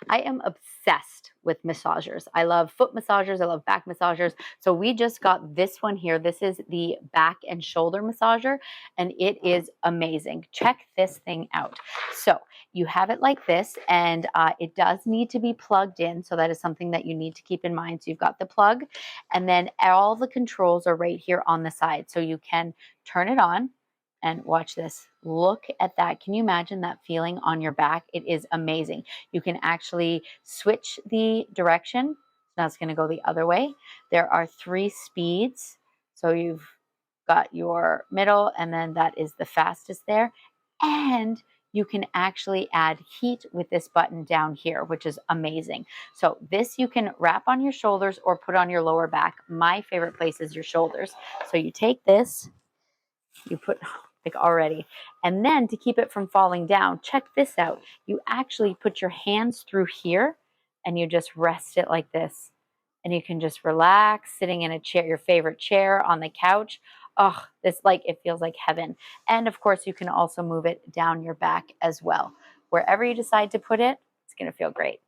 I am obsessed with massagers. I love foot massagers. I love back massagers. So we just got this one here. This is the back and shoulder massager, and it is amazing. Check this thing out. So you have it like this, and it does need to be plugged in. So that is something that you need to keep in mind. So you've got the plug, and then all the controls are right here on the side. So you can turn it on. And watch this. Look at that. Can you imagine that feeling on your back? It is amazing. You can actually switch the direction. Now it's going to go the other way. There are 3 speeds. So you've got your middle, and then that is the fastest there. And you can actually add heat with this button down here, which is amazing. So this you can wrap on your shoulders or put on your lower back. My favorite place is your shoulders. So you take this, you put like already, and then to keep it from falling down, check this out. You actually put your hands through here and you just rest it like this, and you can just relax sitting in a chair, your favorite chair on the couch. Oh, this, like, it feels like heaven. And of course you can also move it down your back as well. Wherever you decide to put it, it's going to feel great.